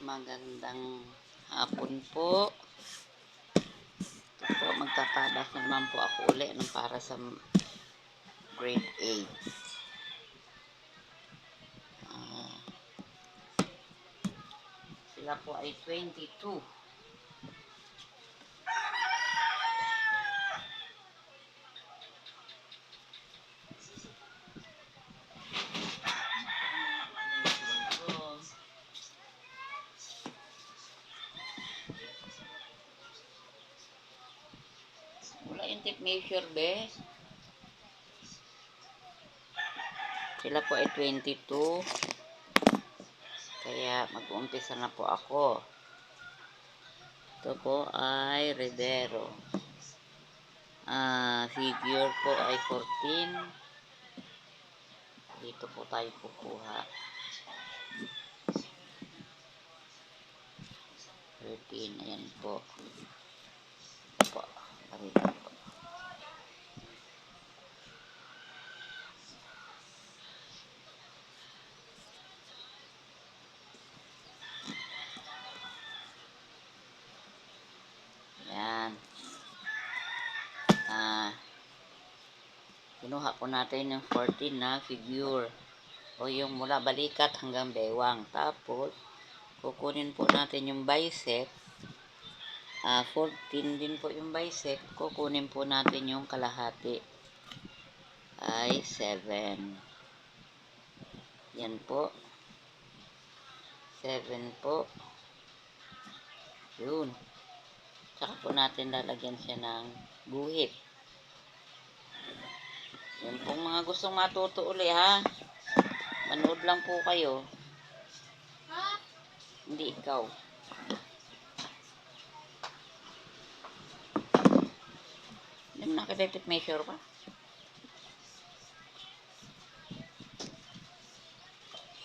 Magandang hapon po. Ito po, magtatabas na naman po ako uli ng para sa grade 8. Sila po ay 22. Wala yung tape measure, be. Sila po ay 22. Kaya mag-umpisa na po ako. Ito po ay Redero. Figure po ay 14. Dito po tayo kukuha. 13. Ayan po. Ito po. Karita po. Ayan. Kinuha po natin yung 14 na figure. O yung mula balikat hanggang bewang. Tapos, kukunin po natin yung bicep. 14 din po yung bicep. Kukunin po natin yung kalahati. Ay 7. Yan po. 7 po. Yun. Tsaka po natin lalagyan siya ng guhit. Yan pong mga gustong matuto uli, ha. Manood lang po kayo. Hindi ikaw. Hindi mo nakita measure pa.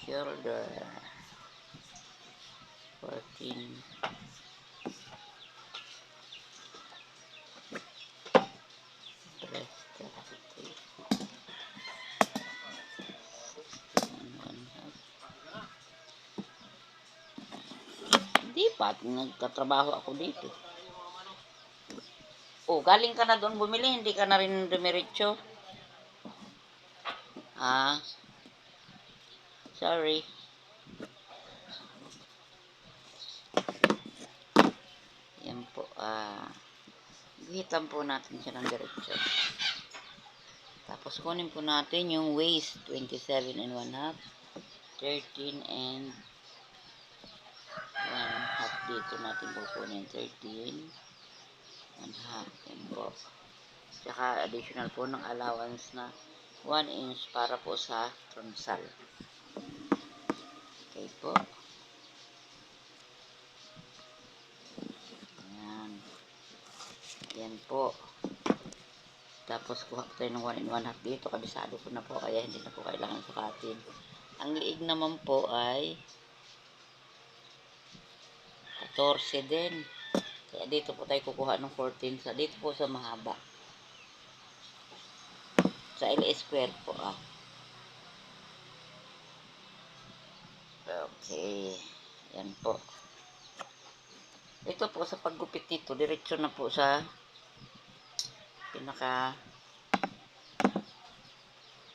Shoulder 14. Breast 33. 16 1/2. Hindi pa. Nagkatrabaho ako dito. Oh, galing ka na doon bumili. Hindi ka na rin dumiretso. Sorry. Yan po. Guhitan po natin siya ng diretso. Tapos kunin po natin yung waist. 27 and 1/2. 13 and 1/2. Dito natin kukunin. 13 1/2. Yan po. Tsaka additional po ng allowance na 1 inch para po sa tronsal. Okay po. Ayan. Yan po. Tapos kuha ko tayo ng 1 and 1/2 dito. Kabisado ko na po. Kaya hindi na po kailangan sukatin. Ang liig naman po ay 14 din. Kaya dito po tayo kukuha ng 14. Dito po sa mahaba. Sa L square po. Okay. Yan po. Ito po sa paggupit nito, diretso na po sa pinaka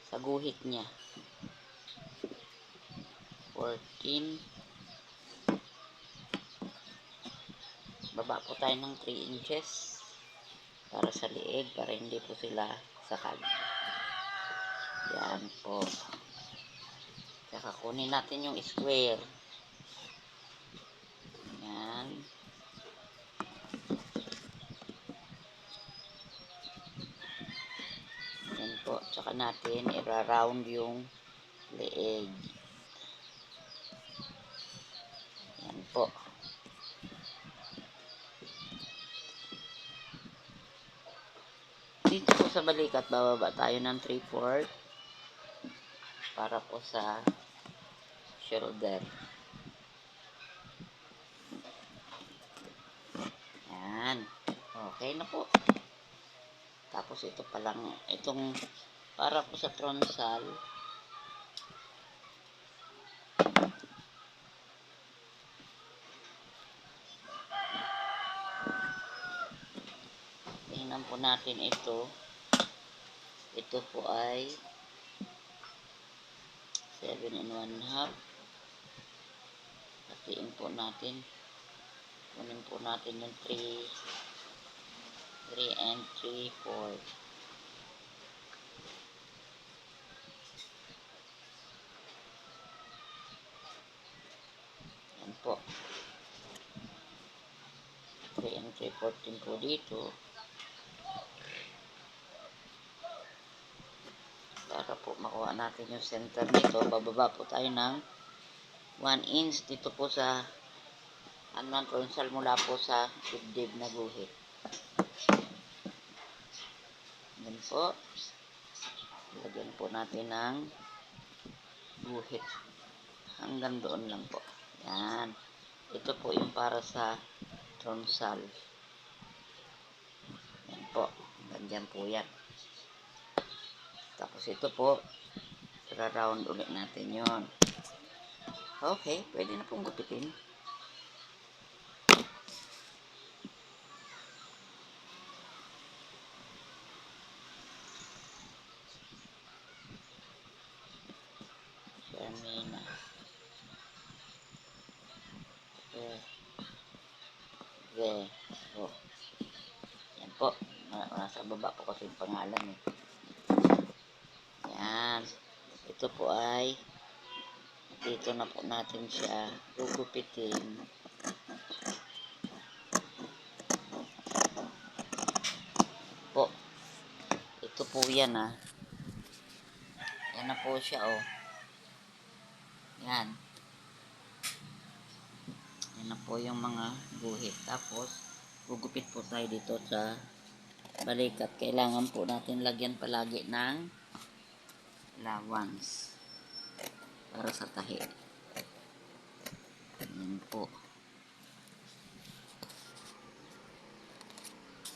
sa guhit niya. 14. Baba po tayo ng 3 inches para sa liig, para hindi po sila sakal. Yan po. Saka kunin natin yung square. Yan. Yan po. Saka natin i-round yung liig. Yan po. Dito po sa balikat, bababa tayo ng 3/4 para po sa shoulder. Yan. Okay na po. Tapos ito pa lang, itong para po sa tronsal. po natin ito. Ito po ay 7 and 1/2. Hatiin po natin. Kunin po natin yung 3 and 3/4. Yan po. 3 and 3/4 din po dito. Para po makuha natin yung center nito, bababa po tayo ng 1 inch dito po sa ang tronsal mula po sa dibdib na guhit. Yan po. Lagyan po natin ng guhit. Hanggang doon lang po. Yan. Ito po yung para sa tronsal. Yan po. Ganyan po yan. Tapos ito po, ra-round ulit natin yon. Okay, pwede na pong gupitin. Shamina. Oh. Yan po. Nasa baba po kasi yung pangalan eh. Yan. Ito po ay dito na po natin siya gugupitin. Po. Ito po yan ah. Yan na po siya oh. Yan. Yan na po yung mga guhit. Tapos, gugupit po tayo dito sa balikat. Kailangan po natin lagyan palagi ng allowance para sa tahi. Yan po.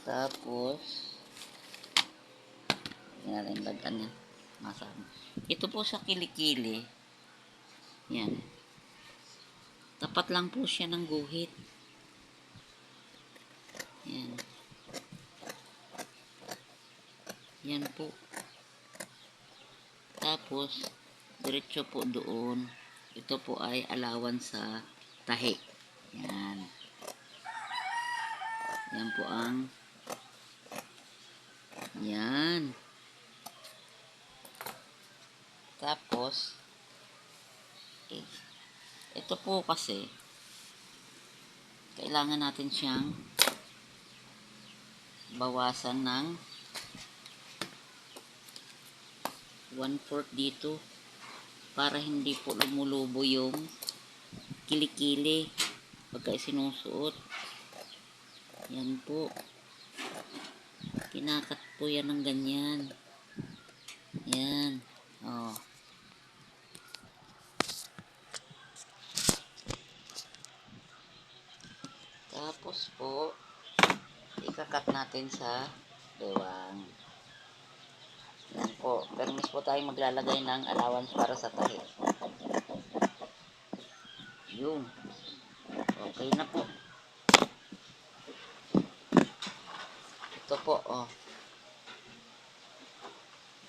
Tapos, yan natin lagyan yan. Masama. Ito po sa kilikili. Yan. Tapat lang po siya ng guhit. Yan. Yan po. Tapos, diretso po doon. Ito po ay allowance sa tahi. Yan. Yan po ang yan. Tapos, ito po kasi kailangan natin siyang bawasan ng 1/4 dito para hindi po lumulubo yung kilikili pagka sinusuot. Yan po. Kinakat po yan ng ganyan. Yan. Oh. Tapos po, ikakat natin sa bewang. Yan po. Permis po tayo maglalagay ng allowance para sa tahi. Yun. Okay na po. Ito po, oh.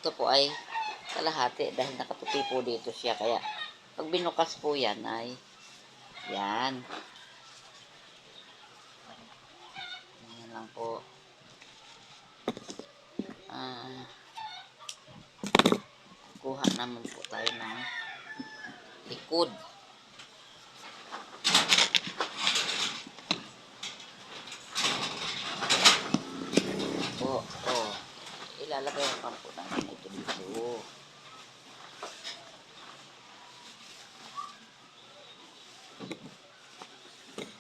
Ito po ay kalahati dahil nakatupi po dito siya. Kaya, pag binukas po yan ay yan. Yan lang po. Kuha naman po tayo ng likod. Po, oh. Ilalagay naman po natin ito dito.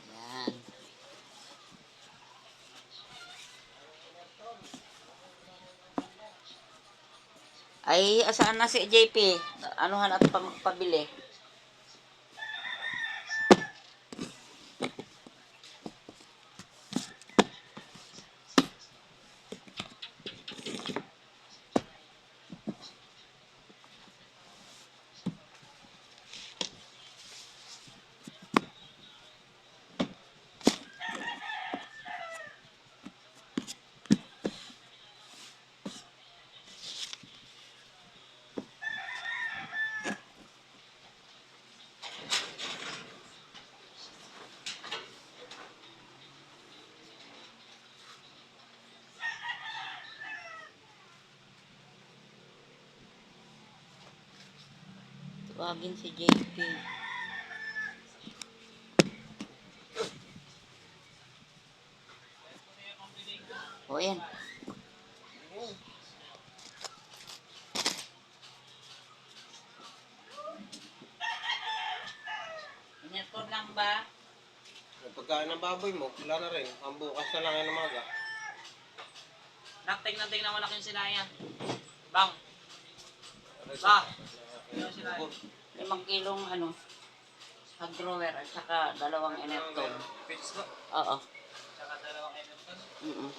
Yan. Ay, asaan na si JP? Anuhan at pabili? Tawagin si JP. O, yan. Inipod lang ba? Yung pagkain ng baboy mo, wala na rin. Ang bukas na lang yung umaga. Tingnan mo na yung sinaya. Bang! Ba! Yung sinaya. 5 kilong hog grower at saka 2 Enerton. Pitis ko. Oo. Tsaka 2 Enerton. 2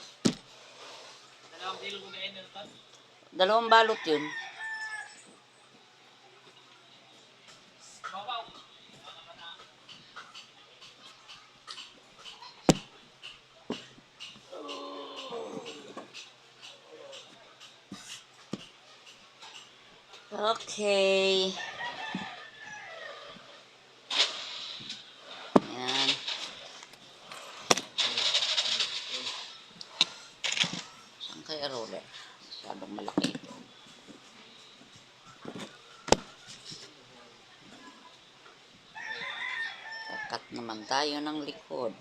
bilog na Enerton. 2 balot yun. Babaw. Okay. Yan. Saan kaya roller? Masyadong malaki ito. Kakat naman tayo ng likod.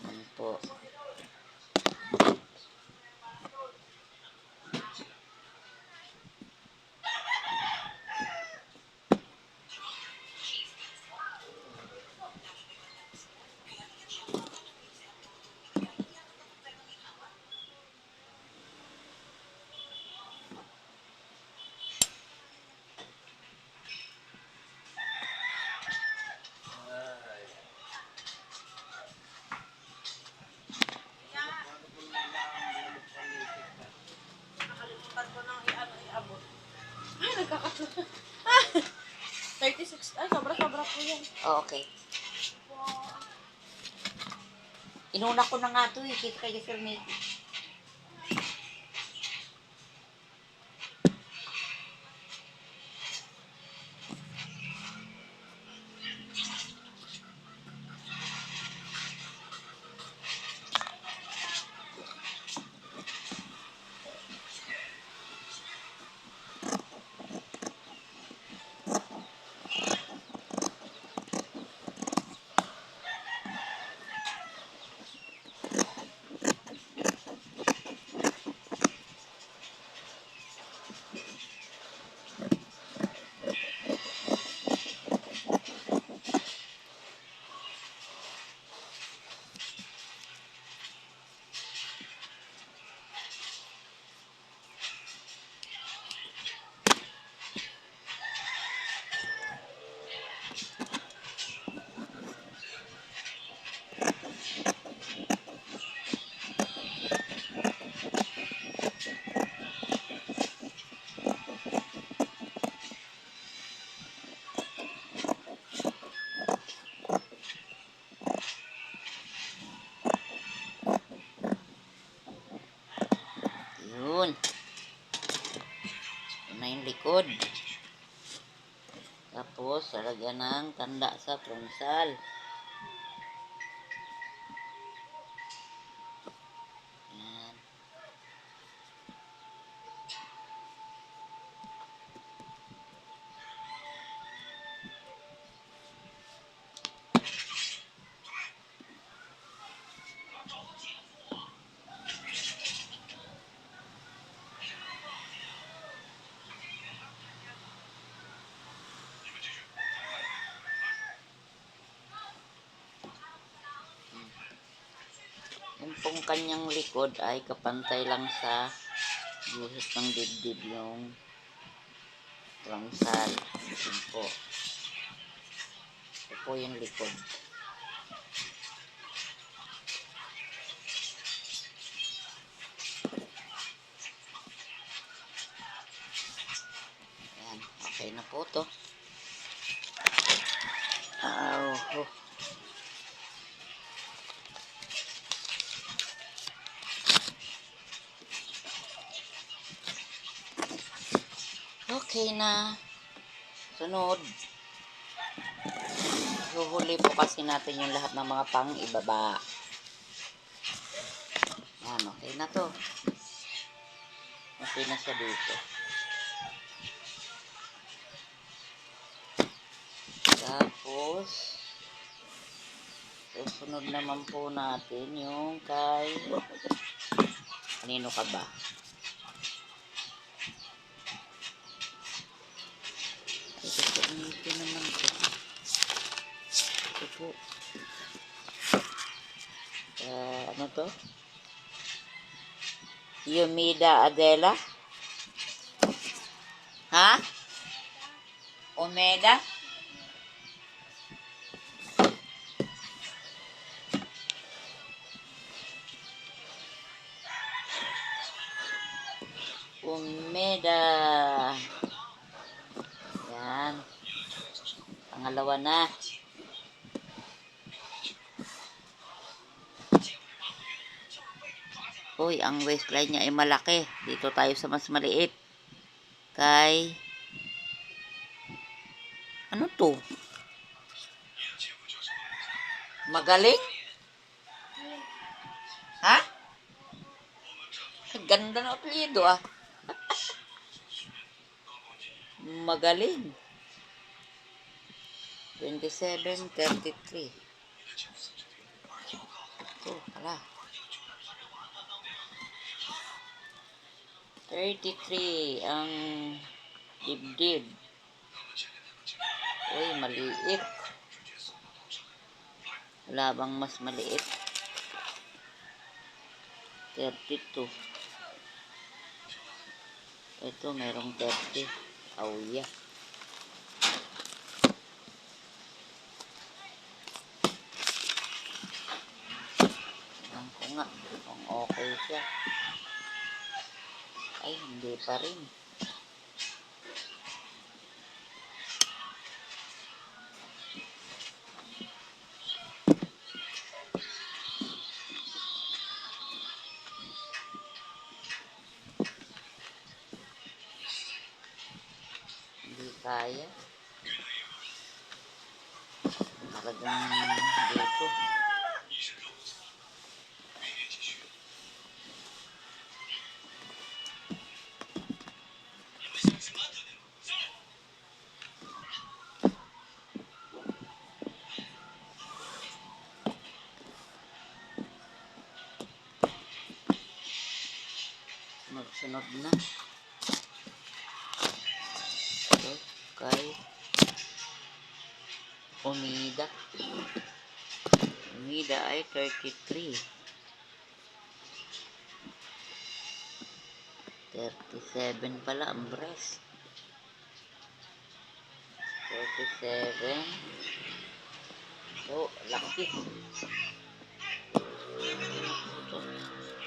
Yan po. Nakalimutan ko nang iabot. Ay, nagkakatlo. 36. Ay, sobra-sobra po yan. Oh, okay. Inuna ko na nga ito eh. Kita kay Sir Nicky. Yun. Ito na yung likod. Tapos, lalagyan ng tanda sa pronsal. Yan. Yung pong kanyang likod ay kapantay lang sa guhit ng dibdib yung pronsal. Yun po. Ito po yung likod. Ayan. Okay na po to. Oh. Okay na. Sunod. Huhuli po kasi natin yung lahat ng mga pang-ibaba. Yan, okay na to. Okay na siya dito. Tapos, susunod naman po natin yung kay... Kanino ka ba? Ito po, ito naman po. Ito po. Ano to? Yumida Adela? Ha? Omeda? Omeda. Yan. Pangalawa na. Uy, ang waistline niya ay malaki. Dito tayo sa mas maliit. Kay... Ano to? Magaling? Ha? Ganda ng apelyido ah. Magaling. 27-33. Ito, hala. 33 ang dibdib. Uy, maliit. Wala bang mas maliit? 32. Ito, merong 30. Auya. Tingnan ko nga kung okay siya. Ay, hindi pa rin. Hindi kaya. Talagang dito. Sunod-sunod na. Ito, kay Umida. Umida ay 33. 37 pala ang breast. 37. Oh, laki. Ito.